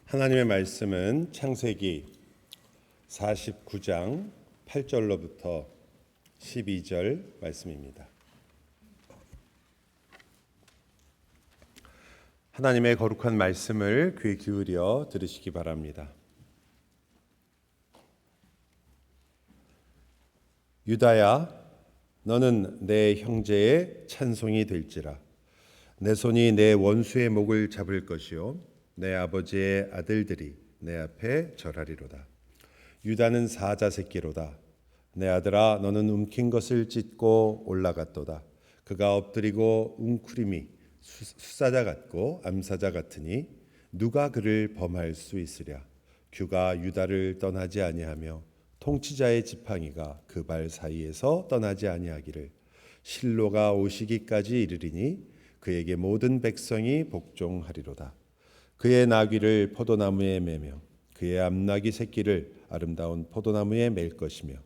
하나님의 말씀은 창세기 49장 8절로부터 12절 말씀입니다. 하나님의 거룩한 말씀을 귀 기울여 들으시기 바랍니다. 유다야, 너는 내 형제의 찬송이 될지라. 내 손이 내 원수의 목을 잡을 것이요 내 아버지의 아들들이 내 앞에 절하리로다. 유다는 사자 새끼로다. 내 아들아, 너는 움킨 것을 찢고 올라갔도다. 그가 엎드리고 웅크림이 수사자 같고 암사자 같으니 누가 그를 범할 수 있으랴. 규가 유다를 떠나지 아니하며 통치자의 지팡이가 그 발 사이에서 떠나지 아니하기를. 실로가 오시기까지 이르리니 그에게 모든 백성이 복종하리로다. 그의 나귀를 포도나무에 매며 그의 암나귀 새끼를 아름다운 포도나무에 맬 것이며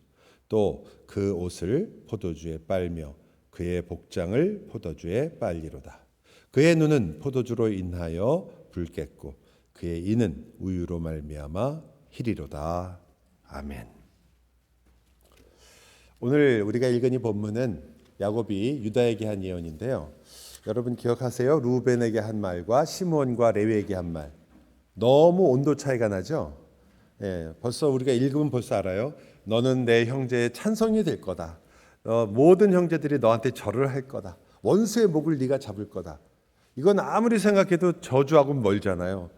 또 그 옷을 포도주에 빨며 그의 복장을 포도주에 빨리로다. 그의 눈은 포도주로 인하여 붉겠고 그의 이는 우유로 말미암아 희리로다. 아멘. 오늘 우리가 읽은 이 본문은 야곱이 유다에게 한 예언인데요. 여러분 기억하세요? 루벤에게 한 말과 시므온과 레위에게 한 말. 너무 온도 차이가 나죠? 벌써 우리가 읽으면 벌써 알아요. 너는 내 형제의 찬송이 될 거다. 모든 형제들이 너한테 절을 할 거다. 원수의 목을 네가 잡을 거다. 이건 아무리 생각해도 저주하고는 멀잖아요.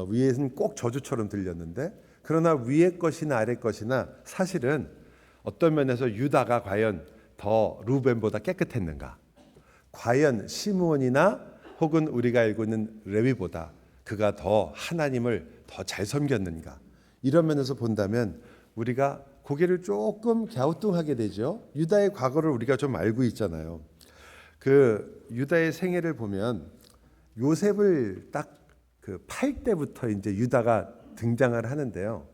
위에는 꼭 저주처럼 들렸는데, 그러나 위의 것이나 아래 것이나 사실은 어떤 면에서 유다가 과연 더 루벤보다 깨끗했는가? 과연 시므온이나 혹은 우리가 알고 있는 레위보다 그가 더 하나님을 더 잘 섬겼는가? 이런 면에서 본다면 우리가 고개를 조금 갸우뚱하게 되죠. 유다의 과거를 우리가 좀 알고 있잖아요. 그 유다의 생애를 보면 요셉을 딱 그 팔 때부터 이제 유다가 등장을 하는데요.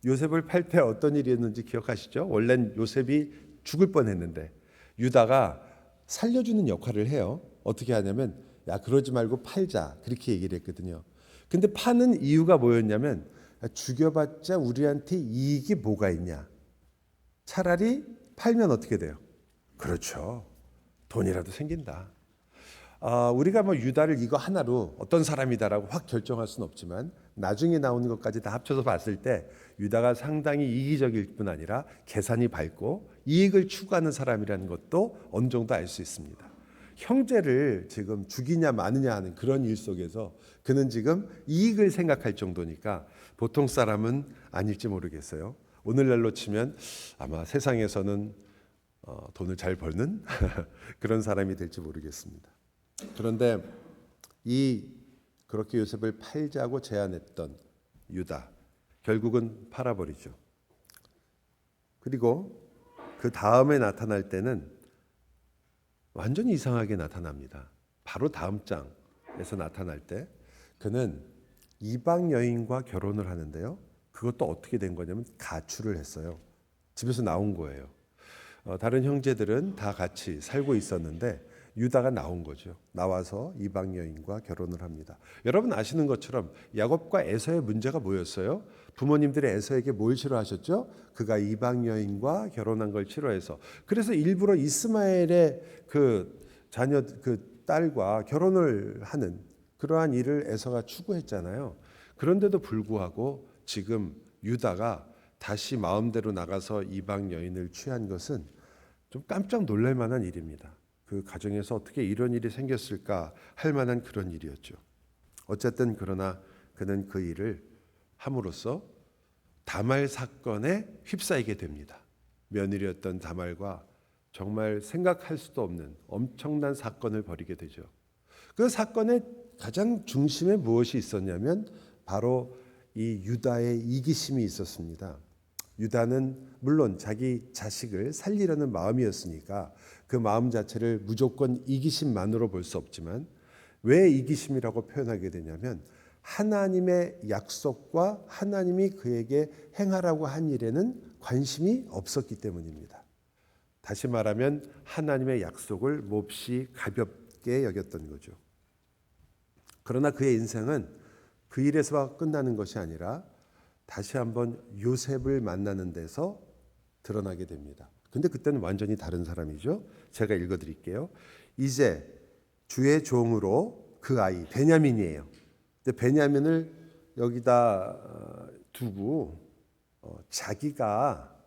요셉을 팔 때 어떤 일이 있는지 기억하시죠? 원래는 요셉이 죽을 뻔했는데 유다가 살려주는 역할을 해요. 어떻게 하냐면 야 그러지 말고 팔자 그렇게 얘기를 했거든요. 근데 파는 이유가 뭐였냐면 죽여봤자 우리한테 이익이 뭐가 있냐. 차라리 팔면 어떻게 돼요? 그렇죠. 돈이라도 생긴다. 우리가 뭐 유다를 이거 하나로 어떤 사람이다라고 확 결정할 수는 없지만 나중에 나오는 것까지 다 합쳐서 봤을 때 유다가 상당히 이기적일 뿐 아니라 계산이 밝고 이익을 추구하는 사람이라는 것도 어느 정도 알 수 있습니다. 형제를 지금 죽이냐 마느냐 하는 그런 일 속에서 그는 지금 이익을 생각할 정도니까 보통 사람은 아닐지 모르겠어요. 오늘날로 치면 아마 세상에서는 돈을 잘 벌는 그런 사람이 될지 모르겠습니다. 그런데 그렇게 요셉을 팔자고 제안했던 유다 결국은 팔아버리죠. 그리고 그 다음에 나타날 때는 완전히 이상하게 나타납니다. 바로 다음 장에서 나타날 때 그는 이방 여인과 결혼을 하는데요. 그것도 어떻게 된 거냐면 가출을 했어요. 집에서 나온 거예요. 다른 형제들은 다 같이 살고 있었는데 유다가 나온 거죠. 나와서 이방 여인과 결혼을 합니다. 여러분 아시는 것처럼 야곱과 에서의 문제가 뭐였어요? 부모님들이 에서에게 뭘 싫어하셨죠? 그가 이방 여인과 결혼한 걸 싫어해서. 그래서 일부러 이스마엘의 그 자녀 그 딸과 결혼을 하는 그러한 일을 에서가 추구했잖아요. 그런데도 불구하고 지금 유다가 다시 마음대로 나가서 이방 여인을 취한 것은 좀 깜짝 놀랄 만한 일입니다. 그 가정에서 어떻게 이런 일이 생겼을까 할 만한 그런 일이었죠. 어쨌든 그러나 그는 그 일을 함으로써 다말 사건에 휩싸이게 됩니다. 며느리였던 다말과 정말 생각할 수도 없는 엄청난 사건을 벌이게 되죠. 그 사건의 가장 중심에 무엇이 있었냐면 바로 이 유다의 이기심이 있었습니다. 유다는 물론 자기 자식을 살리려는 마음이었으니까 그 마음 자체를 무조건 이기심만으로 볼 수 없지만 왜 이기심이라고 표현하게 되냐면 하나님의 약속과 하나님이 그에게 행하라고 한 일에는 관심이 없었기 때문입니다. 다시 말하면 하나님의 약속을 몹시 가볍게 여겼던 거죠. 그러나 그의 인생은 그 일에서 끝나는 것이 아니라 다시 한번 요셉을 만나는 데서 드러나게 됩니다. 근데 그때는 완전히 다른 사람이죠. 제가 읽어드릴게요. 이제 주의 종으로 그 아이 베냐민이에요. 근데 베냐민을 여기다 두고 자기가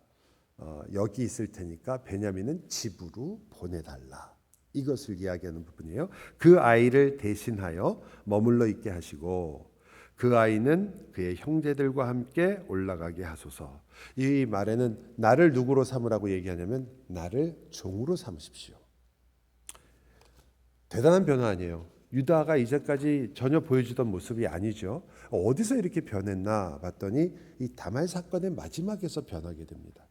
여기 있을 테니까 베냐민은 집으로 보내달라. 이것을 이야기하는 부분이에요. 그 아이를 대신하여 머물러 있게 하시고 그 아이는 그의 형제들과 함께 올라가게 하소서. 이 말에는 나를 누구로 삼으라고 얘기하냐면 나를 종으로 삼으십시오. 대단한 변화 아니에요. 유다가 이제까지 전혀 보여주던 모습이 아니죠. 어디서 이렇게 변했나 봤더니 이 다말 사건의 마지막에서 변하게 됩니다.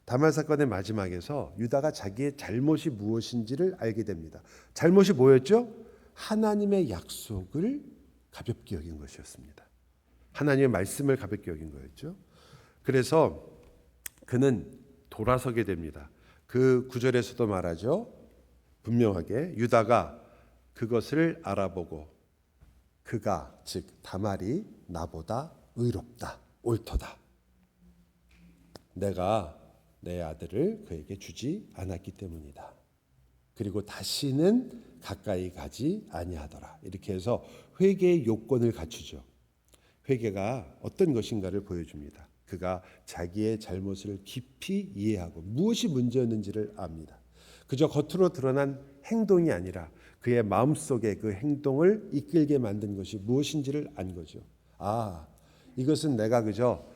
다말 사건의 마지막에서 유다가 자기의 잘못이 무엇인지를 알게 됩니다. 잘못이 뭐였죠? 하나님의 약속을 가볍게 여긴 것이었습니다. 하나님의 말씀을 가볍게 여긴 거였죠. 그래서 그는 돌아서게 됩니다. 그 구절에서도 말하죠. 분명하게 유다가 그것을 알아보고 그가 즉 다말이 나보다 의롭다, 옳도다. 내가 내 아들을 그에게 주지 않았기 때문이다. 그리고 다시는 가까이 가지 아니하더라. 이렇게 해서 회개의 요건을 갖추죠. 회개가 어떤 것인가를 보여줍니다. 그가 자기의 잘못을 깊이 이해하고 무엇이 문제였는지를 압니다. 그저 겉으로 드러난 행동이 아니라 그의 마음속에 그 행동을 이끌게 만든 것이 무엇인지를 안 거죠. 이것은 내가 그저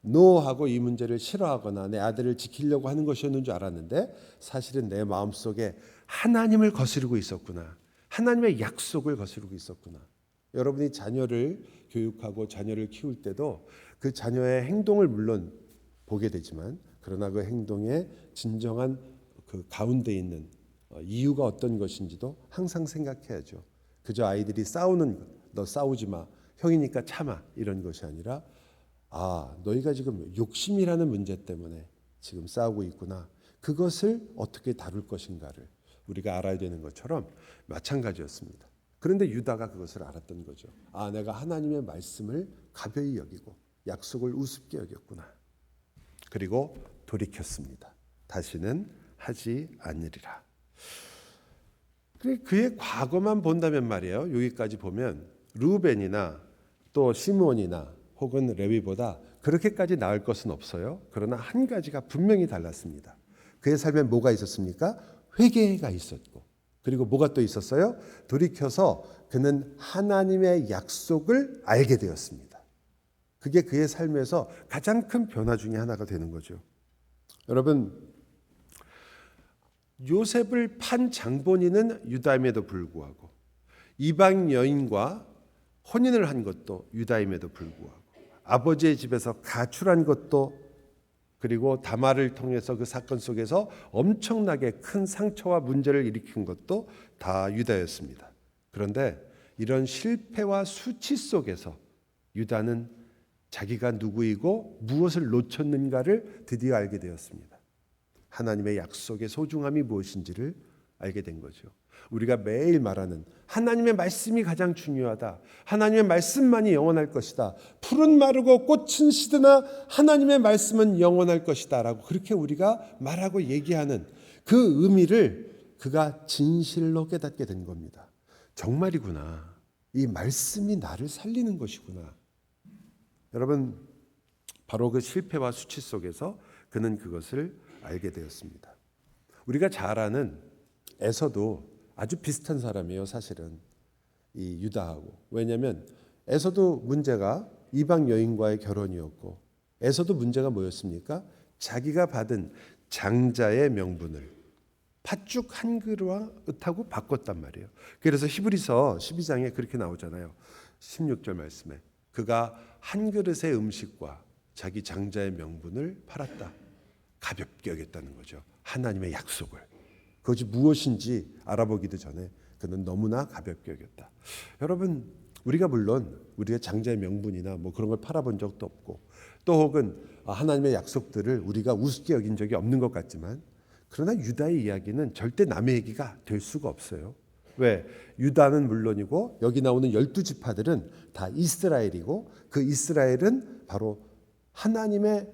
노하고 이 문제를 싫어하거나 내 아들을 지키려고 하는 것이었는 줄 알았는데 사실은 내 마음속에 하나님을 거스르고 있었구나. 하나님의 약속을 거스르고 있었구나. 여러분이 자녀를 교육하고 자녀를 키울 때도 그 자녀의 행동을 물론 보게 되지만 그러나 그 행동의 진정한 그 가운데 있는 이유가 어떤 것인지도 항상 생각해야죠. 그저 아이들이 싸우는 것, 너 싸우지 마, 형이니까 참아 이런 것이 아니라 너희가 지금 욕심이라는 문제 때문에 지금 싸우고 있구나. 그것을 어떻게 다룰 것인가를 우리가 알아야 되는 것처럼 마찬가지였습니다. 그런데 유다가 그것을 알았던 거죠. 내가 하나님의 말씀을 가벼이 여기고 약속을 우습게 여겼구나. 그리고 돌이켰습니다. 다시는 하지 않으리라. 그의 과거만 본다면 말이에요. 여기까지 보면 루벤이나 또 시므온이나 혹은 레위보다 그렇게까지 나을 것은 없어요. 그러나 한 가지가 분명히 달랐습니다. 그의 삶에 뭐가 있었습니까? 회개가 있었고 그리고 뭐가 또 있었어요? 돌이켜서 그는 하나님의 약속을 알게 되었습니다. 그게 그의 삶에서 가장 큰 변화 중에 하나가 되는 거죠. 여러분, 요셉을 판 장본인은 유다임에도 불구하고 이방 여인과 혼인을 한 것도 유다임에도 불구하고 아버지의 집에서 가출한 것도 그리고 다말을 통해서 그 사건 속에서 엄청나게 큰 상처와 문제를 일으킨 것도 다 유다였습니다. 그런데 이런 실패와 수치 속에서 유다는 자기가 누구이고 무엇을 놓쳤는가를 드디어 알게 되었습니다. 하나님의 약속의 소중함이 무엇인지를 알게 된 거죠. 우리가 매일 말하는 하나님의 말씀이 가장 중요하다. 하나님의 말씀만이 영원할 것이다. 풀은 마르고 꽃은 시드나 하나님의 말씀은 영원할 것이다. 라고 그렇게 우리가 말하고 얘기하는 그 의미를 그가 진실로 깨닫게 된 겁니다. 정말이구나. 이 말씀이 나를 살리는 것이구나. 여러분, 바로 그 실패와 수치 속에서 그는 그것을 알게 되었습니다. 우리가 잘 아는 에서도 아주 비슷한 사람이에요. 사실은 이 유다하고. 왜냐하면 에서도 문제가 이방 여인과의 결혼이었고 에서도 문제가 뭐였습니까? 자기가 받은 장자의 명분을 팥죽 한 그릇하고 바꿨단 말이에요. 그래서 히브리서 12장에 그렇게 나오잖아요. 16절 말씀에 그가 한 그릇의 음식과 자기 장자의 명분을 팔았다. 가볍게 여겼다는 거죠. 하나님의 약속을. 그것이 무엇인지 알아보기도 전에 그는 너무나 가볍게 여겼다. 여러분, 우리가 물론 우리가 장자의 명분이나 뭐 그런 걸 팔아본 적도 없고 또 혹은 하나님의 약속들을 우리가 우습게 여긴 적이 없는 것 같지만 그러나 유다의 이야기는 절대 남의 얘기가 될 수가 없어요. 왜? 유다는 물론이고 여기 나오는 12지파들은 다 이스라엘이고 그 이스라엘은 바로 하나님의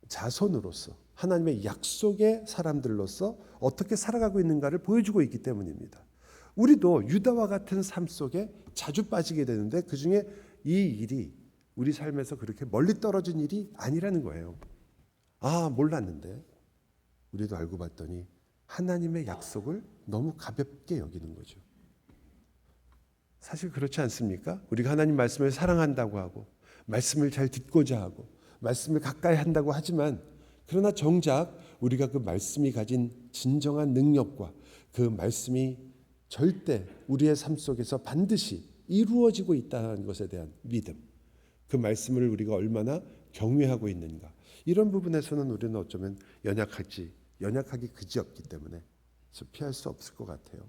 자손으로서 하나님의 약속의 사람들로서 어떻게 살아가고 있는가를 보여주고 있기 때문입니다. 우리도 유다와 같은 삶 속에 자주 빠지게 되는데 그중에 이 일이 우리 삶에서 그렇게 멀리 떨어진 일이 아니라는 거예요. 아, 몰랐는데 우리도 알고 봤더니 하나님의 약속을 너무 가볍게 여기는 거죠. 사실 그렇지 않습니까? 우리가 하나님 말씀을 사랑한다고 하고 말씀을 잘 듣고자 하고 말씀을 가까이 한다고 하지만 그러나 정작 우리가 그 말씀이 가진 진정한 능력과 그 말씀이 절대 우리의 삶 속에서 반드시 이루어지고 있다는 것에 대한 믿음, 그 말씀을 우리가 얼마나 경외하고 있는가, 이런 부분에서는 우리는 어쩌면 연약하기 그지없기 때문에 피할 수 없을 것 같아요.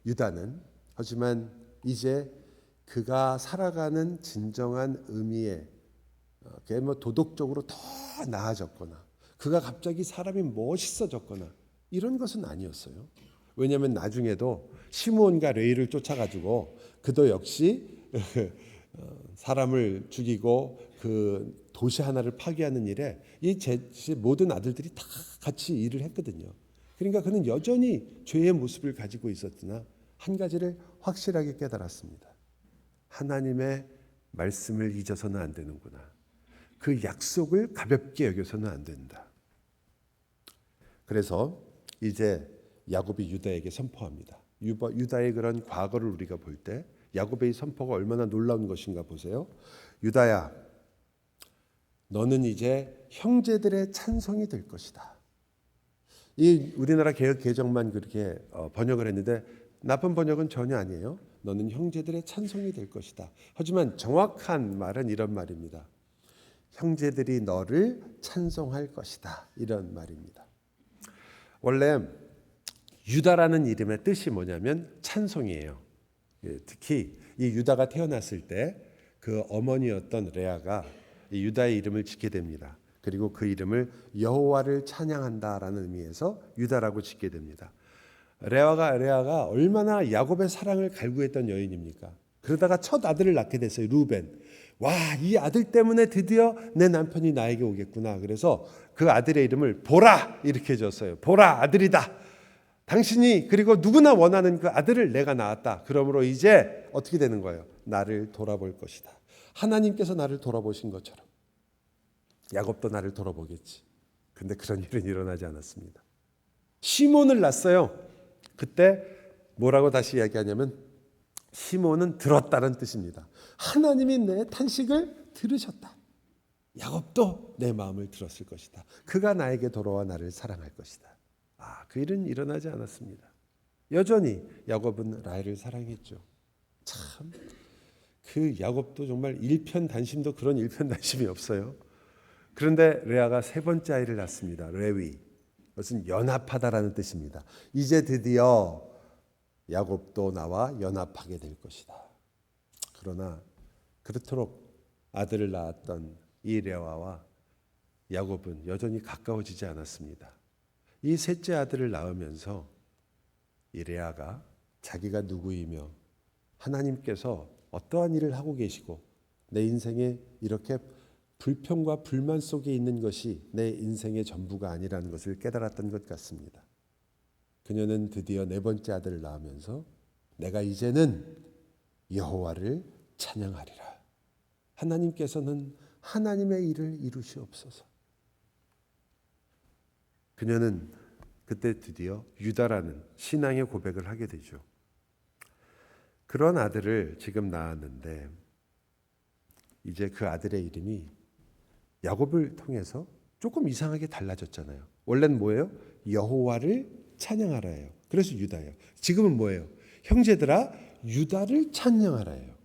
유다는 하지만 이제 그가 살아가는 진정한 의미에 그게 도덕적으로 더 나아졌거나 그가 갑자기 사람이 멋있어졌거나 이런 것은 아니었어요. 왜냐하면 나중에도 시므온과 레위를 쫓아가지고 그도 역시 사람을 죽이고 그 도시 하나를 파괴하는 일에 이 모든 아들들이 다 같이 일을 했거든요. 그러니까 그는 여전히 죄의 모습을 가지고 있었으나 한 가지를 확실하게 깨달았습니다. 하나님의 말씀을 잊어서는 안 되는구나. 그 약속을 가볍게 여겨서는 안 된다. 그래서 이제 야곱이 유다에게 선포합니다. 유다의 그런 과거를 우리가 볼 때 야곱의 선포가 얼마나 놀라운 것인가 보세요. 유다야, 너는 이제 형제들의 찬송이 될 것이다. 이 우리나라 개역 개정만 그렇게 번역을 했는데 나쁜 번역은 전혀 아니에요. 너는 형제들의 찬송이 될 것이다. 하지만 정확한 말은 이런 말입니다. 형제들이 너를 찬송할 것이다. 이런 말입니다. 원래 유다라는 이름의 뜻이 뭐냐면 찬송이에요. 특히 이 유다가 태어났을 때 그 어머니였던 레아가 이 유다의 이름을 짓게 됩니다. 그리고 그 이름을 여호와를 찬양한다라는 의미에서 유다라고 짓게 됩니다. 레아가 얼마나 야곱의 사랑을 갈구했던 여인입니까? 그러다가 첫 아들을 낳게 됐어요. 루벤. 와, 이 아들 때문에 드디어 내 남편이 나에게 오겠구나. 그래서 그 아들의 이름을 보라 이렇게 줬어요. 보라, 아들이다. 당신이 그리고 누구나 원하는 그 아들을 내가 낳았다. 그러므로 이제 어떻게 되는 거예요? 나를 돌아볼 것이다. 하나님께서 나를 돌아보신 것처럼 야곱도 나를 돌아보겠지. 근데 그런 일은 일어나지 않았습니다. 시몬을 낳았어요. 그때 뭐라고 다시 이야기하냐면 시몬은 들었다는 뜻입니다. 하나님이 내 탄식을 들으셨다. 야곱도 내 마음을 들었을 것이다. 그가 나에게 돌아와 나를 사랑할 것이다. 그 일은 일어나지 않았습니다. 여전히 야곱은 라헬을 사랑했죠. 참, 그 야곱도 정말 일편단심도 그런 일편단심이 없어요. 그런데 레아가 세 번째 아이를 낳습니다. 레위. 그것은 연합하다라는 뜻입니다. 이제 드디어 야곱도 나와 연합하게 될 것이다. 그러나 그렇도록 아들을 낳았던 이 레아와 야곱은 여전히 가까워지지 않았습니다. 이 셋째 아들을 낳으면서 이 레아가 자기가 누구이며 하나님께서 어떠한 일을 하고 계시고 내 인생에 이렇게 불평과 불만 속에 있는 것이 내 인생의 전부가 아니라는 것을 깨달았던 것 같습니다. 그녀는 드디어 네 번째 아들을 낳으면서 내가 이제는 여호와를 찬양하리라. 하나님께서는 하나님의 일을 이루시옵소서. 그녀는 그때 드디어 유다라는 신앙의 고백을 하게 되죠. 그런 아들을 지금 낳았는데 이제 그 아들의 이름이 야곱을 통해서 조금 이상하게 달라졌잖아요. 원래는 뭐예요? 여호와를 찬양하라예요. 그래서 유다예요. 지금은 뭐예요? 형제들아 유다를 찬양하라예요.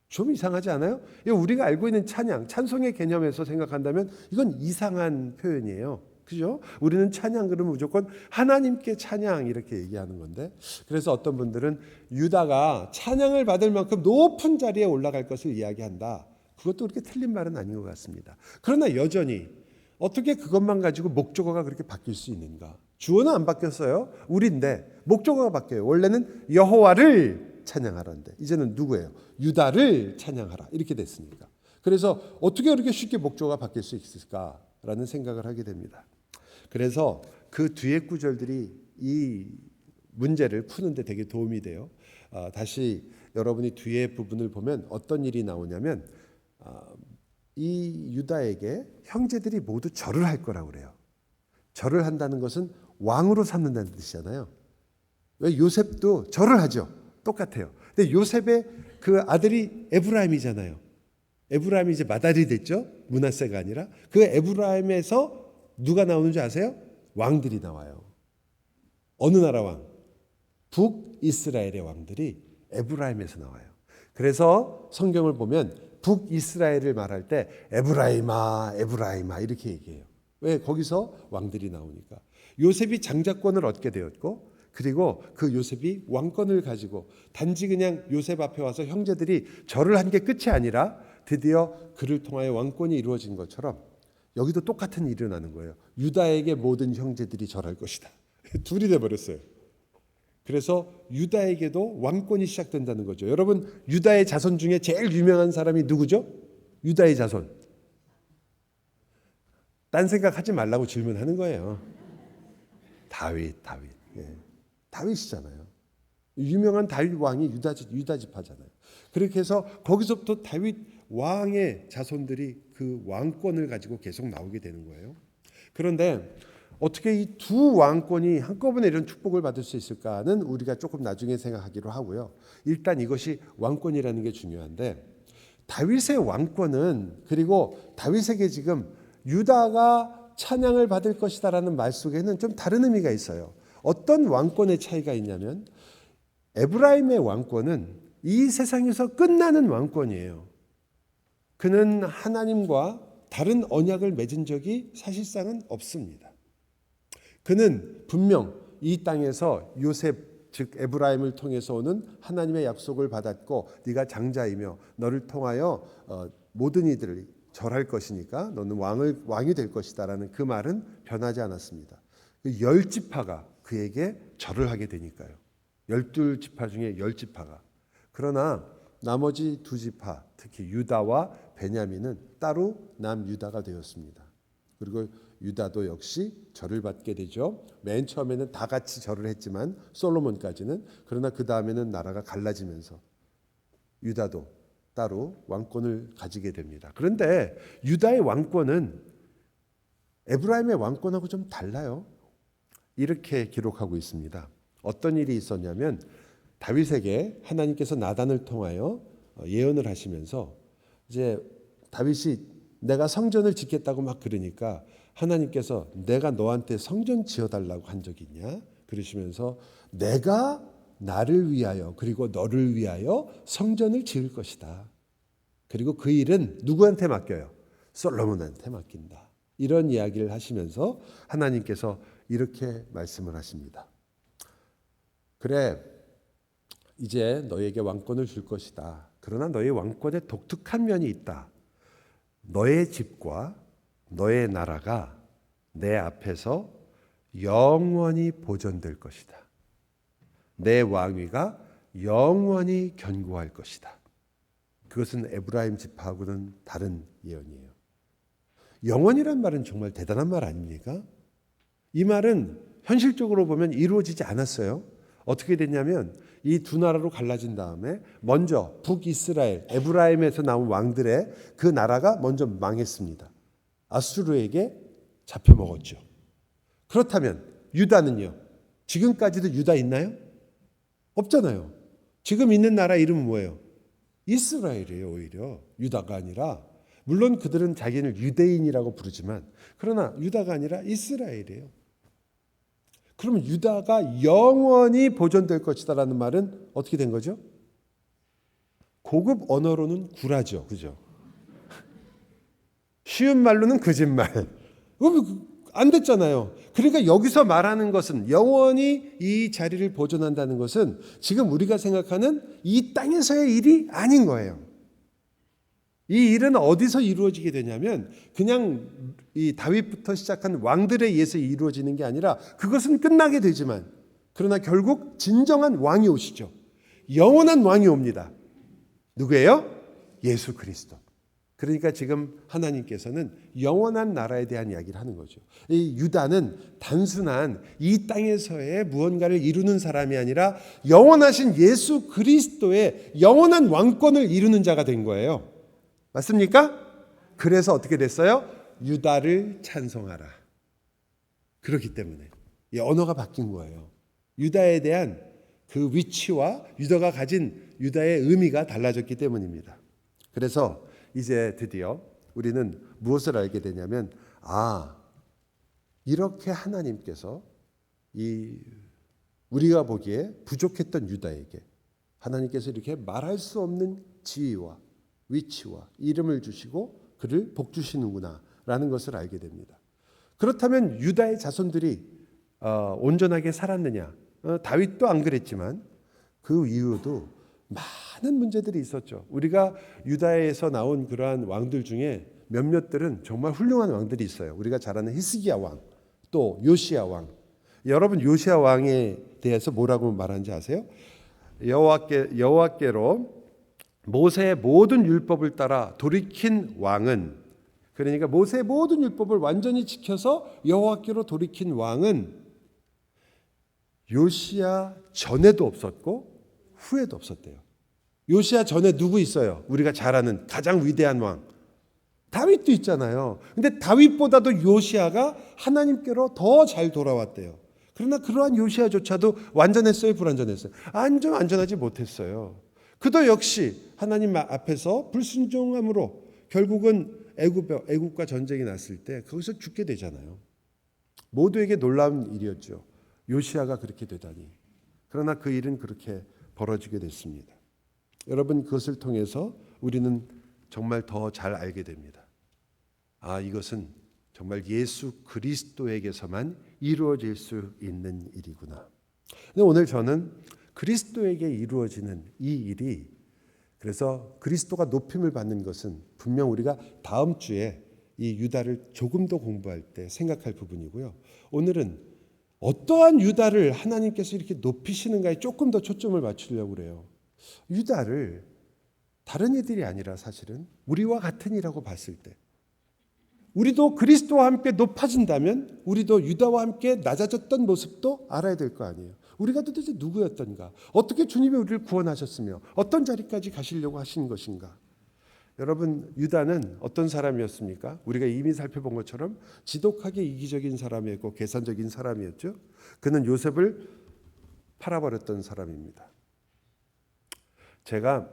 좀 이상하지 않아요? 우리가 알고 있는 찬송의 개념에서 생각한다면 이건 이상한 표현이에요. 그죠? 우리는 찬양 그러면 무조건 하나님께 찬양 이렇게 얘기하는 건데, 그래서 어떤 분들은 유다가 찬양을 받을 만큼 높은 자리에 올라갈 것을 이야기한다. 그것도 그렇게 틀린 말은 아닌 것 같습니다. 그러나 여전히 어떻게 그것만 가지고 목적어가 그렇게 바뀔 수 있는가? 주어는 안 바뀌었어요. 우리인데 목적어가 바뀌어요. 원래는 여호와를 찬양하라는데 이제는 누구예요? 유다를 찬양하라 이렇게 됐으니까. 그래서 어떻게 그렇게 쉽게 목적어가 바뀔 수 있을까라는 생각을 하게 됩니다. 그래서 그 뒤에 구절들이 이 문제를 푸는데 되게 도움이 돼요. 다시 여러분이 뒤에 부분을 보면 어떤 일이 나오냐면 이 유다에게 형제들이 모두 절을 할 거라고 그래요. 절을 한다는 것은 왕으로 삼는다는 뜻이잖아요. 왜 요셉도 절을 하죠. 똑같아요. 근데 요셉의 그 아들이 에브라임이잖아요. 에브라임이 이제 맏아들이 됐죠. 므낫세가 아니라. 그 에브라임에서 누가 나오는지 아세요? 왕들이 나와요. 어느 나라 왕? 북이스라엘의 왕들이 에브라임에서 나와요. 그래서 성경을 보면 북이스라엘을 말할 때 에브라임아 에브라임아 이렇게 얘기해요. 왜? 거기서 왕들이 나오니까. 요셉이 장자권을 얻게 되었고 그리고 그 요셉이 왕권을 가지고 단지 그냥 요셉 앞에 와서 형제들이 절을 한 게 끝이 아니라 드디어 그를 통하여 왕권이 이루어진 것처럼 여기도 똑같은 일이 일어나는 거예요. 유다에게 모든 형제들이 절할 것이다. 둘이 돼버렸어요. 그래서 유다에게도 왕권이 시작된다는 거죠. 여러분 유다의 자손 중에 제일 유명한 사람이 누구죠? 유다의 자손. 딴 생각하지 말라고 질문하는 거예요. 다윗. 예. 다윗이잖아요. 유명한 다윗 왕이 유다 지파잖아요. 그렇게 해서 거기서부터 다윗 왕의 자손들이 그 왕권을 가지고 계속 나오게 되는 거예요. 그런데 어떻게 이 두 왕권이 한꺼번에 이런 축복을 받을 수 있을까는 우리가 조금 나중에 생각하기로 하고요. 일단 이것이 왕권이라는 게 중요한데 다윗의 왕권은 그리고 다윗에게 지금 유다가 찬양을 받을 것이다라는 말 속에는 좀 다른 의미가 있어요. 어떤 왕권의 차이가 있냐면 에브라임의 왕권은 이 세상에서 끝나는 왕권이에요. 그는 하나님과 다른 언약을 맺은 적이 사실상은 없습니다. 그는 분명 이 땅에서 요셉 즉 에브라임을 통해서 오는 하나님의 약속을 받았고 네가 장자이며 너를 통하여 모든 이들을 절할 것이니까 너는 왕이 될 것이다라는 그 말은 변하지 않았습니다. 10지파가 그에게 절을 하게 되니까요. 12지파 중에 10지파가. 그러나 나머지 2지파 특히 유다와 베냐민은 따로 남유다가 되었습니다. 그리고 유다도 역시 절을 받게 되죠. 맨 처음에는 다 같이 절을 했지만 솔로몬까지는. 그러나 그 다음에는 나라가 갈라지면서 유다도 따로 왕권을 가지게 됩니다. 그런데 유다의 왕권은 에브라임의 왕권하고 좀 달라요. 이렇게 기록하고 있습니다. 어떤 일이 있었냐면 다윗에게 하나님께서 나단을 통하여 예언을 하시면서 이제 다윗이 내가 성전을 짓겠다고 막 그러니까 하나님께서 내가 너한테 성전 지어달라고 한 적이 있냐? 그러시면서 내가 나를 위하여 그리고 너를 위하여 성전을 지을 것이다. 그리고 그 일은 누구한테 맡겨요? 솔로몬한테 맡긴다. 이런 이야기를 하시면서 하나님께서 이렇게 말씀을 하십니다. 그래, 이제 너에게 왕권을 줄 것이다. 그러나 너의 왕권에 독특한 면이 있다. 너의 집과 너의 나라가 내 앞에서 영원히 보존될 것이다. 내 왕위가 영원히 견고할 것이다. 그것은 에브라임 지파하고는 다른 예언이에요. 영원이란 말은 정말 대단한 말 아닙니까? 이 말은 현실적으로 보면 이루어지지 않았어요. 어떻게 됐냐면 이 두 나라로 갈라진 다음에 먼저 북이스라엘 에브라임에서 나온 왕들의 그 나라가 먼저 망했습니다. 아수르에게 잡혀먹었죠. 그렇다면 유다는요? 지금까지도 유다 있나요? 없잖아요. 지금 있는 나라 이름은 뭐예요? 이스라엘이에요. 오히려 유다가 아니라. 물론 그들은 자기를 유대인이라고 부르지만 그러나 유다가 아니라 이스라엘이에요. 그러면 유다가 영원히 보존될 것이다라는 말은 어떻게 된 거죠? 고급 언어로는 구라죠. 그죠? 쉬운 말로는 거짓말. 안 됐잖아요. 그러니까 여기서 말하는 것은 영원히 이 자리를 보존한다는 것은 지금 우리가 생각하는 이 땅에서의 일이 아닌 거예요. 이 일은 어디서 이루어지게 되냐면 그냥 이 다윗부터 시작한 왕들에 의해서 이루어지는 게 아니라 그것은 끝나게 되지만 그러나 결국 진정한 왕이 오시죠. 영원한 왕이 옵니다. 누구예요? 예수 그리스도. 그러니까 지금 하나님께서는 영원한 나라에 대한 이야기를 하는 거죠. 이 유다는 단순한 이 땅에서의 무언가를 이루는 사람이 아니라 영원하신 예수 그리스도의 영원한 왕권을 이루는 자가 된 거예요. 맞습니까? 그래서 어떻게 됐어요? 유다를 찬송하라. 그렇기 때문에 이 언어가 바뀐 거예요. 유다에 대한 그 위치와 유다가 가진 유다의 의미가 달라졌기 때문입니다. 그래서 이제 드디어 우리는 무엇을 알게 되냐면 이렇게 하나님께서 이 우리가 보기에 부족했던 유다에게 하나님께서 이렇게 말할 수 없는 지위와 위치와 이름을 주시고 그를 복주시는구나라는 것을 알게 됩니다. 그렇다면 유다의 자손들이 온전하게 살았느냐? 다윗도 안 그랬지만 그 이유도 많은 문제들이 있었죠. 우리가 유다에서 나온 그러한 왕들 중에 몇몇들은 정말 훌륭한 왕들이 있어요. 우리가 잘 아는 히스기야 왕, 또 요시야 왕. 여러분 요시야 왕에 대해서 뭐라고 말하는지 아세요? 여호와께로 모세의 모든 율법을 따라 돌이킨 왕은, 그러니까 모세의 모든 율법을 완전히 지켜서 여호와께로 돌이킨 왕은 요시야 전에도 없었고 후에도 없었대요. 요시야 전에 누구 있어요? 우리가 잘 아는 가장 위대한 왕 다윗도 있잖아요. 근데 다윗보다도 요시야가 하나님께로 더 잘 돌아왔대요. 그러나 그러한 요시야조차도 완전했어요? 불완전했어요? 완전하지 못했어요. 그도 역시 하나님 앞에서 불순종함으로 결국은 애굽과 전쟁이 났을 때 거기서 죽게 되잖아요. 모두에게 놀라운 일이었죠. 요시야가 그렇게 되다니. 그러나 그 일은 그렇게 벌어지게 됐습니다. 여러분 그것을 통해서 우리는 정말 더 잘 알게 됩니다. 이것은 정말 예수 그리스도에게서만 이루어질 수 있는 일이구나. 근데 오늘 저는 그리스도에게 이루어지는 이 일이, 그래서 그리스도가 높임을 받는 것은 분명 우리가 다음 주에 이 유다를 조금 더 공부할 때 생각할 부분이고요. 오늘은 어떠한 유다를 하나님께서 이렇게 높이시는가에 조금 더 초점을 맞추려고 그래요. 유다를 다른 이들이 아니라 사실은 우리와 같은 이라고 봤을 때 우리도 그리스도와 함께 높아진다면 우리도 유다와 함께 낮아졌던 모습도 알아야 될 거 아니에요. 우리가 도대체 누구였던가? 어떻게 주님이 우리를 구원하셨으며 어떤 자리까지 가시려고 하신 것인가? 여러분 유다는 어떤 사람이었습니까? 우리가 이미 살펴본 것처럼 지독하게 이기적인 사람이었고 계산적인 사람이었죠. 그는 요셉을 팔아버렸던 사람입니다. 제가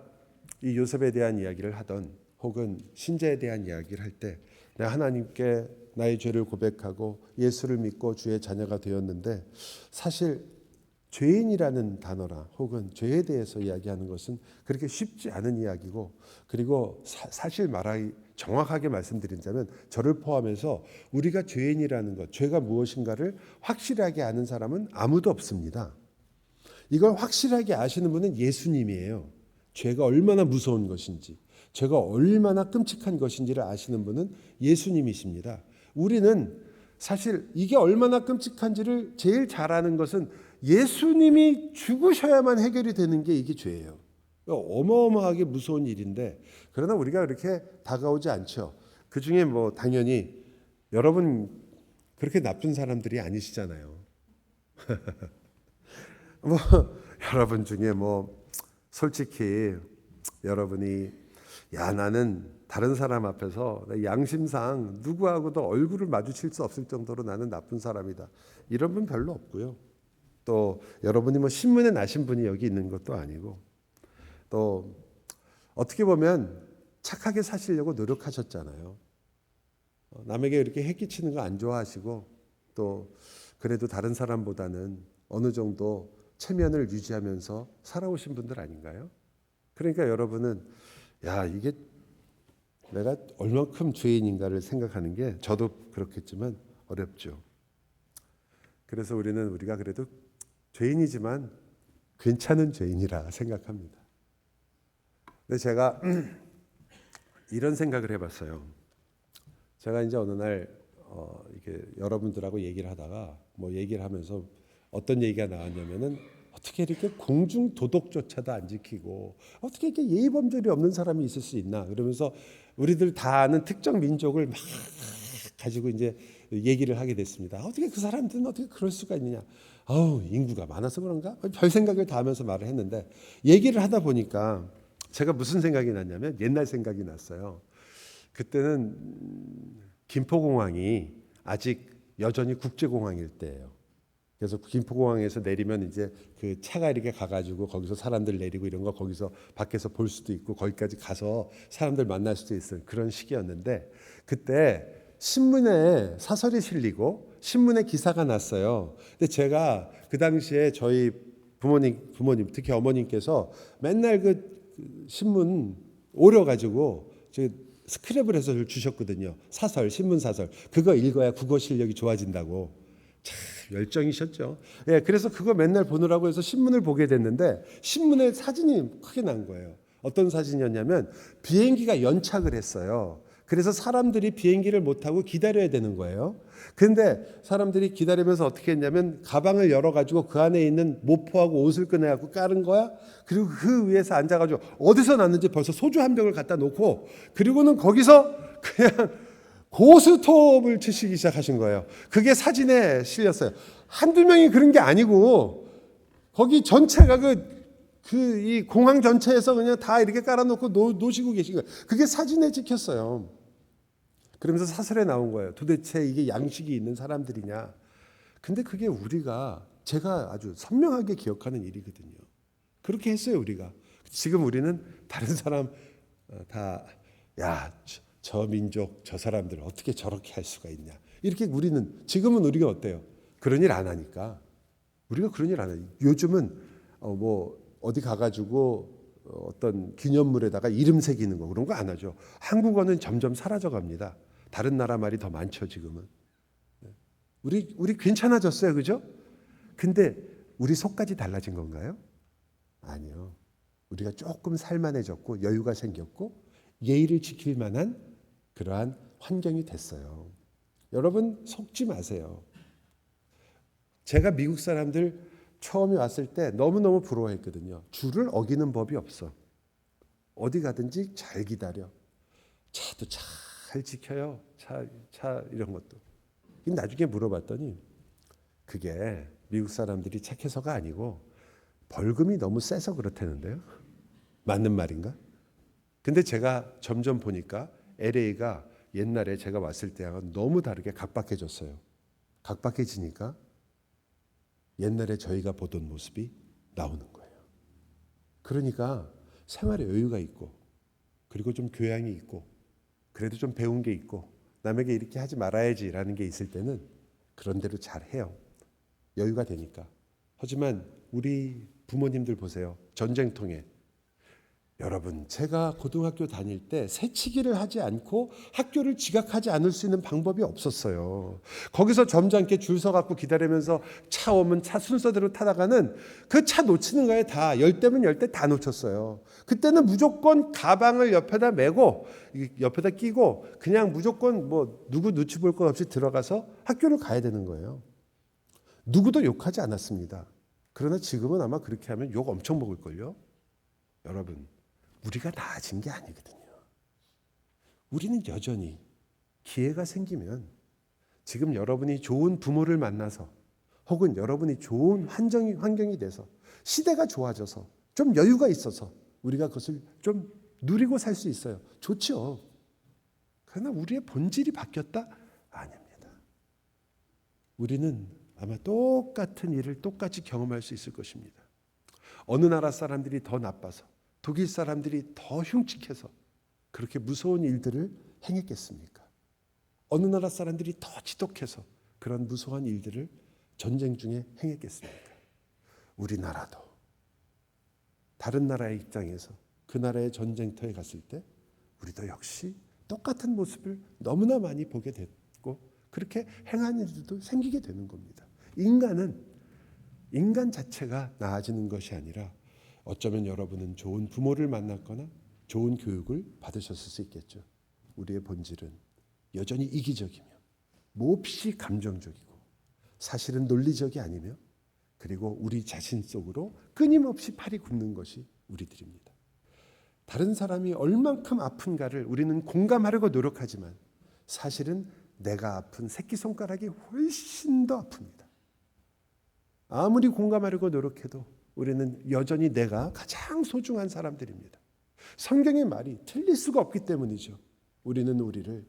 이 요셉에 대한 이야기를 하던 혹은 신자에 대한 이야기를 할 때 내가 하나님께 나의 죄를 고백하고 예수를 믿고 주의 자녀가 되었는데 사실 죄인이라는 단어나 혹은 죄에 대해서 이야기하는 것은 그렇게 쉽지 않은 이야기고, 그리고 사실 정확하게 말씀드린다면 저를 포함해서 우리가 죄인이라는 것, 죄가 무엇인가를 확실하게 아는 사람은 아무도 없습니다. 이걸 확실하게 아시는 분은 예수님이에요. 죄가 얼마나 무서운 것인지, 죄가 얼마나 끔찍한 것인지를 아시는 분은 예수님이십니다. 우리는 사실 이게 얼마나 끔찍한지를 제일 잘 아는 것은 예수님이 죽으셔야만 해결이 되는 게 이게 죄예요. 어마어마하게 무서운 일인데 그러나 우리가 그렇게 다가오지 않죠. 그중에 뭐 당연히 여러분 그렇게 나쁜 사람들이 아니시잖아요. 뭐 여러분 중에 뭐 솔직히 여러분이 나는 다른 사람 앞에서 양심상 누구하고도 얼굴을 마주칠 수 없을 정도로 나는 나쁜 사람이다, 이런 분 별로 없고요. 또 여러분이 뭐 신문에 나신 분이 여기 있는 것도 아니고, 또 어떻게 보면 착하게 사시려고 노력하셨잖아요. 남에게 이렇게 해끼치는 거 안 좋아하시고, 또 그래도 다른 사람보다는 어느 정도 체면을 유지하면서 살아오신 분들 아닌가요? 그러니까 여러분은 이게 내가 얼만큼 죄인인가를 생각하는 게 저도 그렇겠지만 어렵죠. 그래서 우리가 그래도 죄인이지만 괜찮은 죄인이라 생각합니다. 근데 제가 이런 생각을 해봤어요. 제가 이제 어느 날 이게 여러분들하고 얘기를 하다가 뭐 얘기를 하면서 어떤 얘기가 나왔냐면은 어떻게 이렇게 공중 도덕조차도 안 지키고 어떻게 이렇게 예의 범절이 없는 사람이 있을 수 있나 그러면서 우리들 다 아는 특정 민족을 막 가지고 이제 얘기를 하게 됐습니다. 어떻게 그 사람들은 어떻게 그럴 수가 있느냐? 아우 인구가 많아서 그런가? 별 생각을 다 하면서 말을 했는데 얘기를 하다 보니까 제가 무슨 생각이 났냐면 옛날 생각이 났어요. 그때는 김포공항이 아직 여전히 국제공항일 때예요. 그래서 김포공항에서 내리면 이제 그 차가 이렇게 가가지고 거기서 사람들 내리고 이런 거 거기서 밖에서 볼 수도 있고 거기까지 가서 사람들 만날 수도 있는 그런 시기였는데 그때 신문에 사설이 실리고 신문에 기사가 났어요. 근데 제가 그 당시에 저희 부모님 특히 어머님께서 맨날 그 신문 오려가지고 스크랩을 해서 주셨거든요. 사설, 신문 사설. 그거 읽어야 국어 실력이 좋아진다고. 참 열정이셨죠. 예, 그래서 그거 맨날 보느라고 해서 신문을 보게 됐는데 신문에 사진이 크게 난 거예요. 어떤 사진이었냐면 비행기가 연착을 했어요. 그래서 사람들이 비행기를 못 타고 기다려야 되는 거예요. 근데 사람들이 기다리면서 어떻게 했냐면 가방을 열어가지고 그 안에 있는 모포하고 옷을 꺼내갖고 깔은 거야. 그리고 그 위에서 앉아가지고 어디서 났는지 벌써 소주 한 병을 갖다 놓고 그리고는 거기서 그냥 고스톱을 치시기 시작하신 거예요. 그게 사진에 실렸어요. 한두 명이 그런 게 아니고 거기 전체가 이 공항 전체에서 그냥 다 이렇게 깔아놓고 노시고 계신 거예요. 그게 사진에 찍혔어요. 그러면서 사설에 나온 거예요. 도대체 이게 양식이 있는 사람들이냐. 근데 그게 제가 아주 선명하게 기억하는 일이거든요. 그렇게 했어요, 우리가. 지금 우리는 다른 사람 저 민족, 저 사람들 어떻게 저렇게 할 수가 있냐. 이렇게 지금은 우리가 어때요? 그런 일 안 하니까. 우리가 그런 일 안 해요. 요즘은 어디 가가지고 어떤 기념물에다가 이름 새기는 거 그런 거 안 하죠. 한국어는 점점 사라져 갑니다. 다른 나라 말이 더 많죠, 지금은. 우리 괜찮아졌어요, 그죠? 근데 우리 속까지 달라진 건가요? 아니요. 우리가 조금 살만해졌고 여유가 생겼고 예의를 지킬 만한 그러한 환경이 됐어요. 여러분 속지 마세요. 제가 미국 사람들 처음에 왔을 때 너무너무 부러워했거든요. 줄을 어기는 법이 없어. 어디 가든지 잘 기다려. 차도 잘 지켜요. 차 이런 것도. 나중에 물어봤더니 그게 미국 사람들이 착해서가 아니고 벌금이 너무 세서 그렇다는데요. 맞는 말인가? 근데 제가 점점 보니까 LA가 옛날에 제가 왔을 때하고 너무 다르게 각박해졌어요. 각박해지니까 옛날에 저희가 보던 모습이 나오는 거예요. 그러니까 생활에 여유가 있고 그리고 좀 교양이 있고 그래도 좀 배운 게 있고 남에게 이렇게 하지 말아야지라는 게 있을 때는 그런 대로 잘해요. 여유가 되니까. 하지만 우리 부모님들 보세요. 전쟁통에 여러분 제가 고등학교 다닐 때 새치기를 하지 않고 학교를 지각하지 않을 수 있는 방법이 없었어요. 거기서 점잖게 줄 서갖고 기다리면서 차 오면 차 순서대로 타다가는 그 차 놓치는 거에 다 10대면 10대 다 놓쳤어요. 그때는 무조건 가방을 옆에다 메고 옆에다 끼고 그냥 무조건 누구 눈치 볼 것 없이 들어가서 학교를 가야 되는 거예요. 누구도 욕하지 않았습니다. 그러나 지금은 아마 그렇게 하면 욕 엄청 먹을걸요. 여러분 우리가 나아진 게 아니거든요. 우리는 여전히 기회가 생기면 지금 여러분이 좋은 부모를 만나서 혹은 여러분이 좋은 환경이 돼서 시대가 좋아져서 좀 여유가 있어서 우리가 그것을 좀 누리고 살 수 있어요. 좋죠. 그러나 우리의 본질이 바뀌었다? 아닙니다. 우리는 아마 똑같은 일을 똑같이 경험할 수 있을 것입니다. 어느 나라 사람들이 더 나빠서 독일 사람들이 더 흉측해서 그렇게 무서운 일들을 행했겠습니까? 어느 나라 사람들이 더 지독해서 그런 무서운 일들을 전쟁 중에 행했겠습니까? 우리나라도 다른 나라의 입장에서 그 나라의 전쟁터에 갔을 때 우리도 역시 똑같은 모습을 너무나 많이 보게 됐고 그렇게 행한 일들도 생기게 되는 겁니다. 인간 자체가 나아지는 것이 아니라 어쩌면 여러분은 좋은 부모를 만났거나 좋은 교육을 받으셨을 수 있겠죠. 우리의 본질은 여전히 이기적이며 몹시 감정적이고 사실은 논리적이 아니며 그리고 우리 자신 속으로 끊임없이 팔이 굽는 것이 우리들입니다. 다른 사람이 얼만큼 아픈가를 우리는 공감하려고 노력하지만 사실은 내가 아픈 새끼손가락이 훨씬 더 아픕니다. 아무리 공감하려고 노력해도 우리는 여전히 내가 가장 소중한 사람들입니다. 성경의 말이 틀릴 수가 없기 때문이죠. 우리는 우리를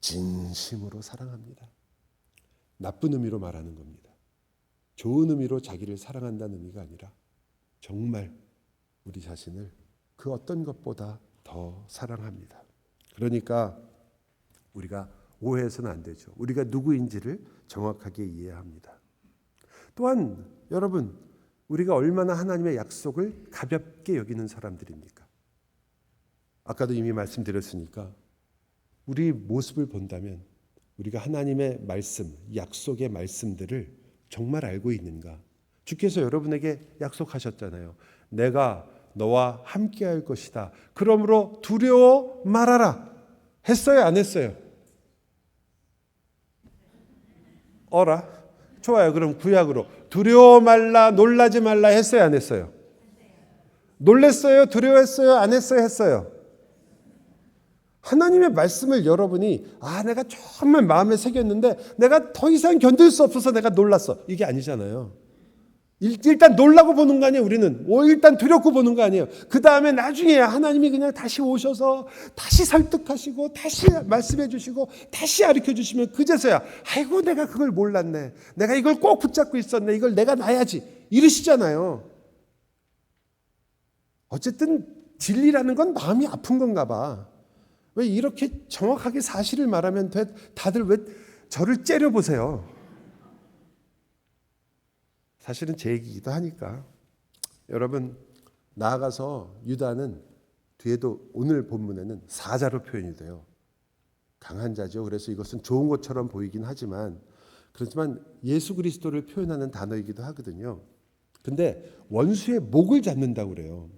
진심으로 사랑합니다. 나쁜 의미로 말하는 겁니다. 좋은 의미로 자기를 사랑한다는 의미가 아니라 정말 우리 자신을 그 어떤 것보다 더 사랑합니다. 그러니까 우리가 오해해서는 안 되죠. 우리가 누구인지를 정확하게 이해합니다. 또한 여러분, 우리가 얼마나 하나님의 약속을 가볍게 여기는 사람들입니까? 아까도 이미 말씀드렸으니까 우리 모습을 본다면 우리가 하나님의 말씀, 약속의 말씀들을 정말 알고 있는가? 주께서 여러분에게 약속하셨잖아요. 내가 너와 함께 할 것이다. 그러므로 두려워 말아라. 했어요, 안 했어요? 어라? 좋아요. 그럼 구약으로 두려워 말라, 놀라지 말라 했어요, 안 했어요? 놀랬어요? 두려워했어요? 안 했어요? 했어요? 하나님의 말씀을 여러분이 내가 정말 마음에 새겼는데 내가 더 이상 견딜 수 없어서 내가 놀랐어. 이게 아니잖아요. 일단 놀라고 보는 거 아니에요. 우리는 일단 두렵고 보는 거 아니에요. 그 다음에 나중에 하나님이 그냥 다시 오셔서 다시 설득하시고 다시 말씀해 주시고 다시 가르쳐 주시면 그제서야 아이고 내가 그걸 몰랐네. 내가 이걸 꼭 붙잡고 있었네. 이걸 내가 놔야지. 이러시잖아요. 어쨌든 진리라는 건 마음이 아픈 건가 봐. 왜 이렇게 정확하게 사실을 말하면 다들 왜 저를 째려보세요? 사실은 제 얘기이기도 하니까. 여러분, 나아가서 유다는 뒤에도 오늘 본문에는 사자로 표현이 돼요. 강한 자죠. 그래서 이것은 좋은 것처럼 보이긴 하지만 그렇지만 예수 그리스도를 표현하는 단어이기도 하거든요. 근데 원수의 목을 잡는다고 그래요.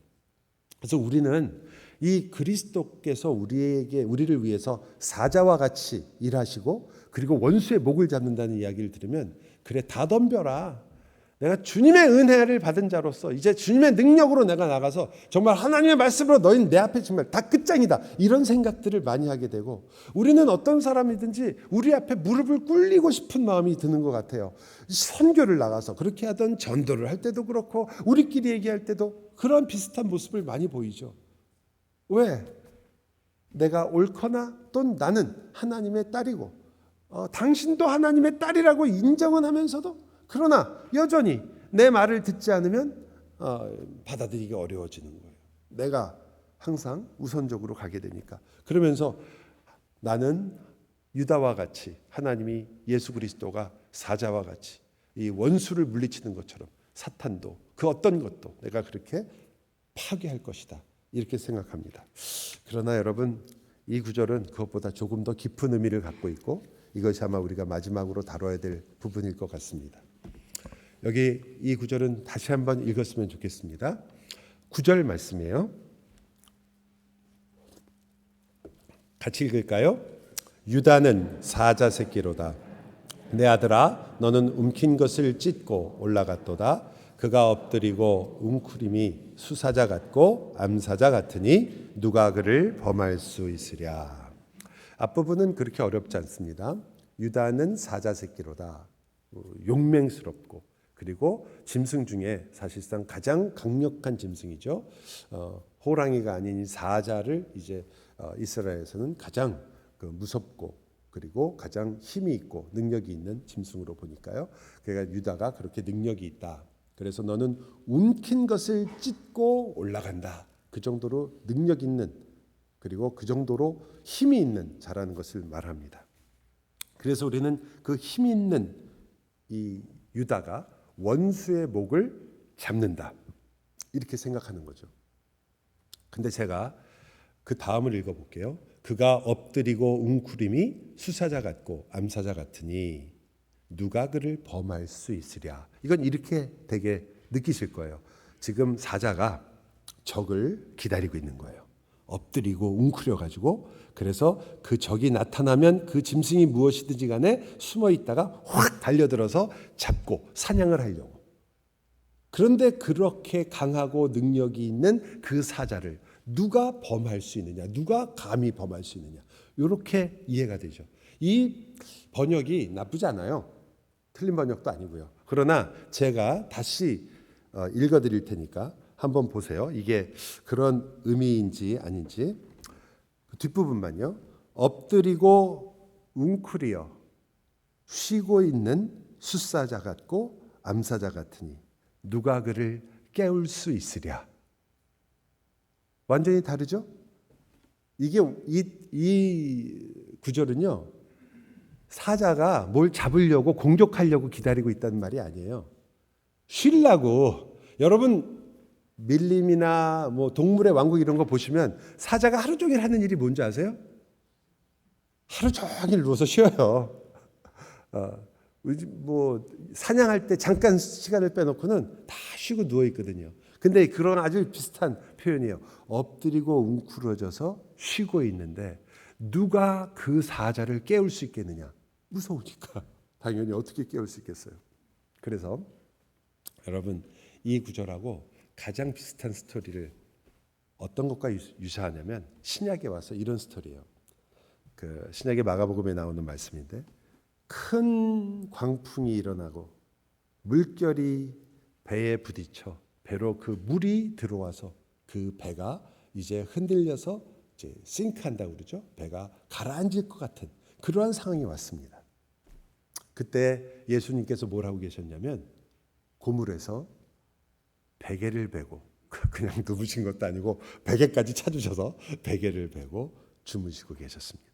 그래서 우리는 이 그리스도께서 우리를 위해서 사자와 같이 일하시고 그리고 원수의 목을 잡는다는 이야기를 들으면 그래 다 덤벼라. 내가 주님의 은혜를 받은 자로서 이제 주님의 능력으로 내가 나가서 정말 하나님의 말씀으로 너희는 내 앞에 정말 다 끝장이다. 이런 생각들을 많이 하게 되고 우리는 어떤 사람이든지 우리 앞에 무릎을 꿇리고 싶은 마음이 드는 것 같아요. 선교를 나가서 그렇게 하던 전도를 할 때도 그렇고 우리끼리 얘기할 때도 그런 비슷한 모습을 많이 보이죠. 왜? 내가 옳거나 또는 나는 하나님의 딸이고 당신도 하나님의 딸이라고 인정은 하면서도 그러나 여전히 내 말을 듣지 않으면 받아들이기 어려워지는 거예요. 내가 항상 우선적으로 가게 되니까. 그러면서 나는 유다와 같이 하나님이 예수 그리스도가 사자와 같이 이 원수를 물리치는 것처럼 사탄도 그 어떤 것도 내가 그렇게 파괴할 것이다. 이렇게 생각합니다. 그러나 여러분 이 구절은 그것보다 조금 더 깊은 의미를 갖고 있고 이것이 아마 우리가 마지막으로 다뤄야 될 부분일 것 같습니다. 여기 이 구절은 다시 한번 읽었으면 좋겠습니다. 9절 말씀이에요. 같이 읽을까요? 유다는 사자 새끼로다. 내 아들아 너는 움킨 것을 찢고 올라갔도다. 그가 엎드리고 웅크림이 수사자 같고 암사자 같으니 누가 그를 범할 수 있으랴. 앞부분은 그렇게 어렵지 않습니다. 유다는 사자 새끼로다. 용맹스럽고 그리고 짐승 중에 사실상 가장 강력한 짐승이죠. 호랑이가 아닌 사자를 이제 이스라엘에서는 가장 무섭고 그리고 가장 힘이 있고 능력이 있는 짐승으로 보니까요. 그러니까 유다가 그렇게 능력이 있다. 그래서 너는 움킨 것을 찢고 올라간다. 그 정도로 능력 있는 그리고 그 정도로 힘이 있는 자라는 것을 말합니다. 그래서 우리는 그 힘 있는 이 유다가 원수의 목을 잡는다. 이렇게 생각하는 거죠. 근데 제가 그 다음을 읽어볼게요. 그가 엎드리고 웅크림이 수사자 같고 암사자 같으니 누가 그를 범할 수 있으랴. 이건 이렇게 되게 느끼실 거예요. 지금 사자가 적을 기다리고 있는 거예요. 엎드리고 웅크려 가지고 그래서 그 적이 나타나면 그 짐승이 무엇이든지 간에 숨어 있다가 확 달려들어서 잡고 사냥을 하려고. 그런데 그렇게 강하고 능력이 있는 그 사자를 누가 범할 수 있느냐? 누가 감히 범할 수 있느냐? 이렇게 이해가 되죠. 이 번역이 나쁘지 않아요. 틀린 번역도 아니고요. 그러나 제가 다시 읽어드릴 테니까 한번 보세요. 이게 그런 의미인지 아닌지. 뒷부분만요. 엎드리고 웅크리어 쉬고 있는 숫사자 같고 암사자 같으니 누가 그를 깨울 수 있으랴. 완전히 다르죠? 이게 이 구절은요. 사자가 뭘 잡으려고 공격하려고 기다리고 있다는 말이 아니에요. 쉬려고. 여러분 밀림이나 뭐 동물의 왕국 이런 거 보시면 사자가 하루 종일 하는 일이 뭔지 아세요? 하루 종일 누워서 쉬어요. 뭐 사냥할 때 잠깐 시간을 빼놓고는 다 쉬고 누워 있거든요. 근데 그런 아주 비슷한 표현이에요. 엎드리고 웅크러져서 쉬고 있는데 누가 그 사자를 깨울 수 있겠느냐? 무서우니까 당연히 어떻게 깨울 수 있겠어요. 그래서 여러분 이 구절하고 가장 비슷한 스토리를 어떤 것과 유사하냐면 신약에 와서 이런 스토리예요. 그 신약의 마가복음에 나오는 말씀인데 큰 광풍이 일어나고 물결이 배에 부딪혀 배로 그 물이 들어와서 그 배가 이제 흔들려서 이제 싱크한다고 그러죠. 배가 가라앉을 것 같은 그러한 상황이 왔습니다. 그때 예수님께서 뭘 하고 계셨냐면 고물에서 베개를 베고 그냥 누우신 것도 아니고 베개까지 찾으셔서 베개를 베고 주무시고 계셨습니다.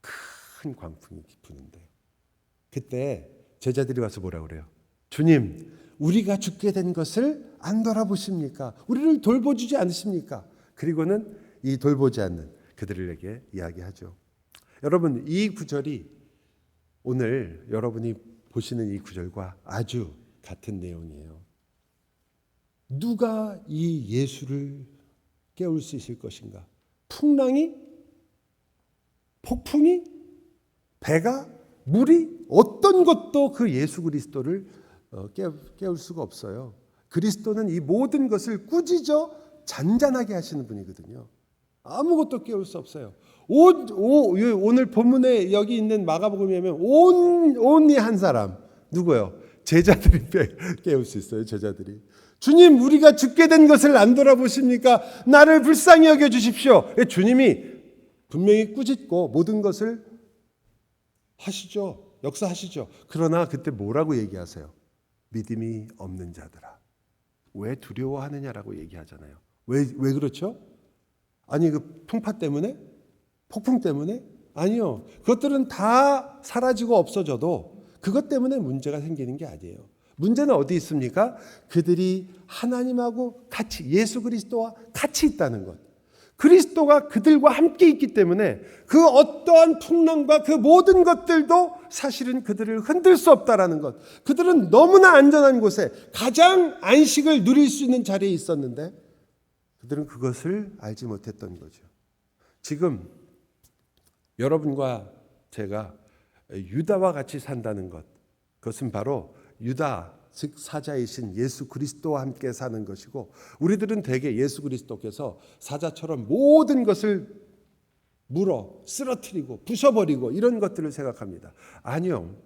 큰 광풍이 부는데 그때 제자들이 와서 뭐라 그래요? 주님, 우리가 죽게 된 것을 안 돌아보십니까? 우리를 돌보주지 않으십니까? 그리고는 이 돌보지 않는 그들에게 이야기하죠. 여러분 이 구절이 오늘 여러분이 보시는 이 구절과 아주 같은 내용이에요. 누가 이 예수를 깨울 수 있을 것인가? 풍랑이? 폭풍이? 배가? 물이? 어떤 것도 그 예수 그리스도를 깨울 수가 없어요. 그리스도는 이 모든 것을 꾸짖어 잔잔하게 하시는 분이거든요. 아무것도 깨울 수 없어요. 오늘 본문에 여기 있는 마가복음에 보면 온리 한 사람 누구요? 제자들이 깨울 수 있어요. 제자들이 주님 우리가 죽게 된 것을 안 돌아보십니까? 나를 불쌍히 여겨주십시오. 주님이 분명히 꾸짖고 모든 것을 하시죠. 역사하시죠. 그러나 그때 뭐라고 얘기하세요? 믿음이 없는 자들아 왜 두려워하느냐라고 얘기하잖아요. 왜 그렇죠? 아니 그 풍파 때문에? 폭풍 때문에? 아니요. 그것들은 다 사라지고 없어져도 그것 때문에 문제가 생기는 게 아니에요. 문제는 어디 있습니까? 그들이 하나님하고 같이 예수 그리스도와 같이 있다는 것. 그리스도가 그들과 함께 있기 때문에 그 어떠한 풍랑과 그 모든 것들도 사실은 그들을 흔들 수 없다라는 것. 그들은 너무나 안전한 곳에 가장 안식을 누릴 수 있는 자리에 있었는데 그들은 그것을 알지 못했던 거죠. 지금 여러분과 제가 유다와 같이 산다는 것, 그것은 바로 유다, 즉 사자이신 예수 그리스도와 함께 사는 것이고 우리들은 대개 예수 그리스도께서 사자처럼 모든 것을 물어 쓰러뜨리고 부숴버리고 이런 것들을 생각합니다. 아니요.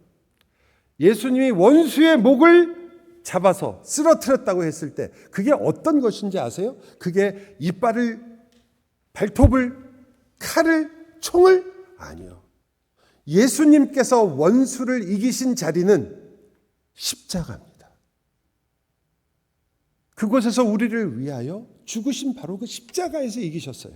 예수님이 원수의 목을 잡아서 쓰러뜨렸다고 했을 때 그게 어떤 것인지 아세요? 그게 이빨을, 발톱을, 칼을, 총을? 아니요. 예수님께서 원수를 이기신 자리는 십자가입니다. 그곳에서 우리를 위하여 죽으신 바로 그 십자가에서 이기셨어요.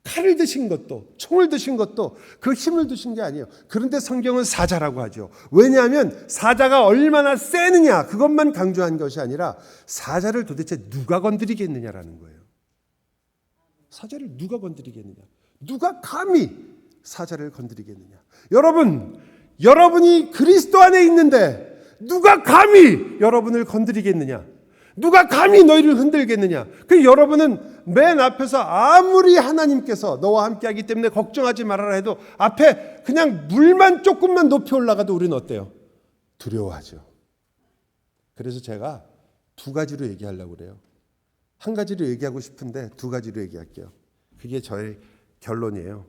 칼을 드신 것도 총을 드신 것도 그 힘을 드신 게 아니에요. 그런데 성경은 사자라고 하죠. 왜냐하면 사자가 얼마나 세느냐 그것만 강조한 것이 아니라 사자를 도대체 누가 건드리겠느냐라는 거예요. 사자를 누가 건드리겠느냐? 누가 감히 사자를 건드리겠느냐? 여러분이 그리스도 안에 있는데 누가 감히 여러분을 건드리겠느냐? 누가 감히 너희를 흔들겠느냐? 그 여러분은 맨 앞에서 아무리 하나님께서 너와 함께하기 때문에 걱정하지 말아라 해도 앞에 그냥 물만 조금만 높이 올라가도 우리는 어때요? 두려워하죠. 그래서 제가 두 가지로 얘기하려고 그래요. 한 가지로 얘기하고 싶은데 두 가지로 얘기할게요. 그게 저의 결론이에요.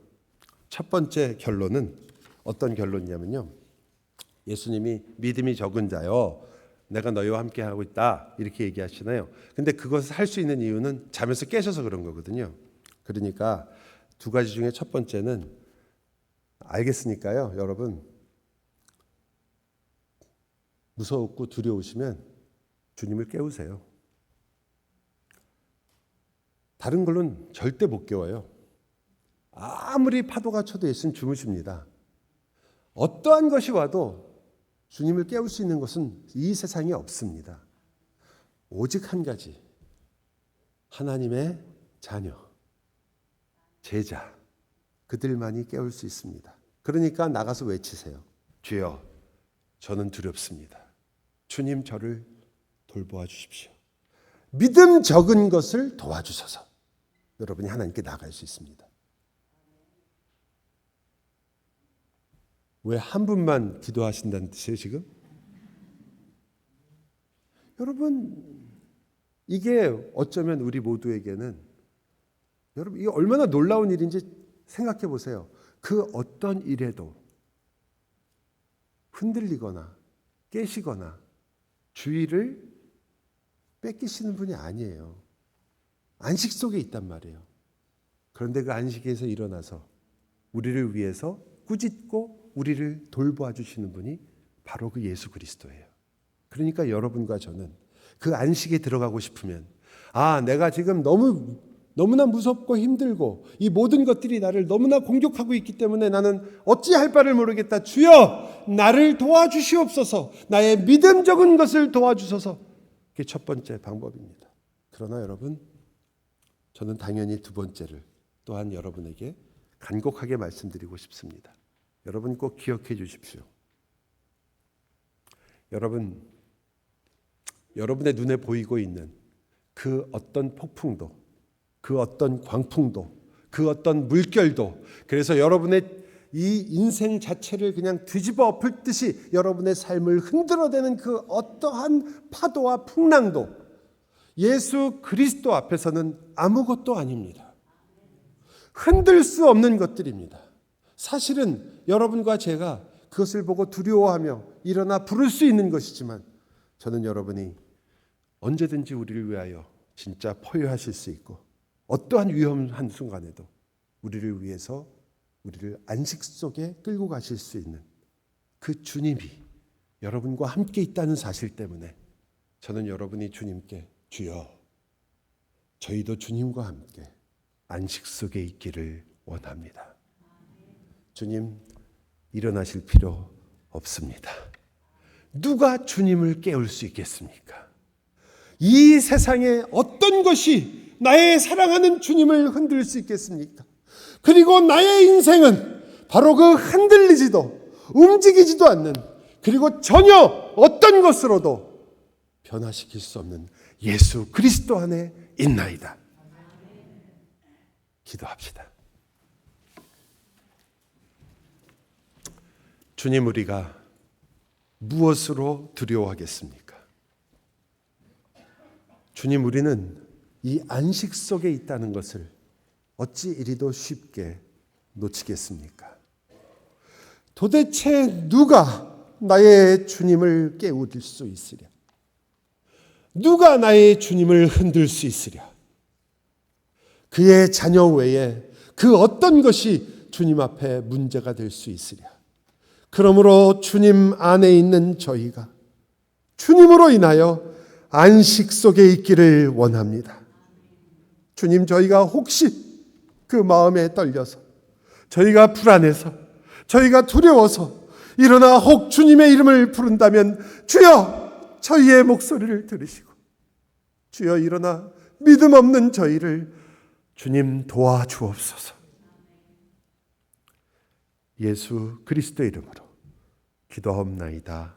첫 번째 결론은 어떤 결론이냐면요. 예수님이 믿음이 적은 자여 내가 너희와 함께 하고 있다 이렇게 얘기하시나요? 근데 그것을 할 수 있는 이유는 잠에서 깨셔서 그런 거거든요. 그러니까 두 가지 중에 첫 번째는 알겠으니까요. 여러분 무서웠고 두려우시면 주님을 깨우세요. 다른 걸로는 절대 못 깨워요. 아무리 파도가 쳐도 예수님 주무십니다. 어떠한 것이 와도 주님을 깨울 수 있는 것은 이 세상에 없습니다. 오직 한 가지, 하나님의 자녀, 제자, 그들만이 깨울 수 있습니다. 그러니까 나가서 외치세요. 주여, 저는 두렵습니다. 주님 저를 돌보아 주십시오. 믿음 적은 것을 도와주셔서 여러분이 하나님께 나갈 수 있습니다. 왜 한 분만 기도하신다는 뜻이에요 지금? 여러분 이게 어쩌면 우리 모두에게는 여러분 이게 얼마나 놀라운 일인지 생각해 보세요. 그 어떤 일에도 흔들리거나 깨시거나 주의를 뺏기시는 분이 아니에요. 안식 속에 있단 말이에요. 그런데 그 안식에서 일어나서 우리를 위해서 꾸짖고 우리를 돌보아 주시는 분이 바로 그 예수 그리스도예요. 그러니까 여러분과 저는 그 안식에 들어가고 싶으면 내가 지금 너무나 무섭고 힘들고 이 모든 것들이 나를 너무나 공격하고 있기 때문에 나는 어찌할 바를 모르겠다. 주여 나를 도와주시옵소서. 나의 믿음 적은 것을 도와주소서. 그게 첫 번째 방법입니다. 그러나 여러분 저는 당연히 두 번째를 또한 여러분에게 간곡하게 말씀드리고 싶습니다. 여러분 꼭 기억해 주십시오. 여러분의 눈에 보이고 있는 그 어떤 폭풍도, 그 어떤 광풍도, 그 어떤 물결도, 그래서 여러분의 이 인생 자체를 그냥 뒤집어 엎을 듯이 여러분의 삶을 흔들어대는 그 어떠한 파도와 풍랑도 예수 그리스도 앞에서는 아무것도 아닙니다. 흔들 수 없는 것들입니다. 사실은 여러분과 제가 그것을 보고 두려워하며 일어나 부를 수 있는 것이지만 저는 여러분이 언제든지 우리를 위하여 진짜 포효하실 수 있고 어떠한 위험한 순간에도 우리를 위해서 우리를 안식 속에 끌고 가실 수 있는 그 주님이 여러분과 함께 있다는 사실 때문에 저는 여러분이 주님께 주여 저희도 주님과 함께 안식 속에 있기를 원합니다. 주님 일어나실 필요 없습니다. 누가 주님을 깨울 수 있겠습니까? 이 세상에 어떤 것이 나의 사랑하는 주님을 흔들 수 있겠습니까? 그리고 나의 인생은 바로 그 흔들리지도 움직이지도 않는 그리고 전혀 어떤 것으로도 변화시킬 수 없는 예수 그리스도 안에 있나이다. 기도합시다. 주님 우리가 무엇으로 두려워하겠습니까? 주님 우리는 이 안식 속에 있다는 것을 어찌 이리도 쉽게 놓치겠습니까? 도대체 누가 나의 주님을 깨우릴 수 있으랴? 누가 나의 주님을 흔들 수 있으랴? 그의 자녀 외에 그 어떤 것이 주님 앞에 문제가 될 수 있으랴? 그러므로 주님 안에 있는 저희가 주님으로 인하여 안식 속에 있기를 원합니다. 주님 저희가 혹시 그 마음에 떨려서 저희가 불안해서 저희가 두려워서 일어나 혹 주님의 이름을 부른다면 주여 저희의 목소리를 들으시고 주여 일어나 믿음 없는 저희를 주님 도와주옵소서. 예수 그리스도의 이름으로 기도하옵나이다.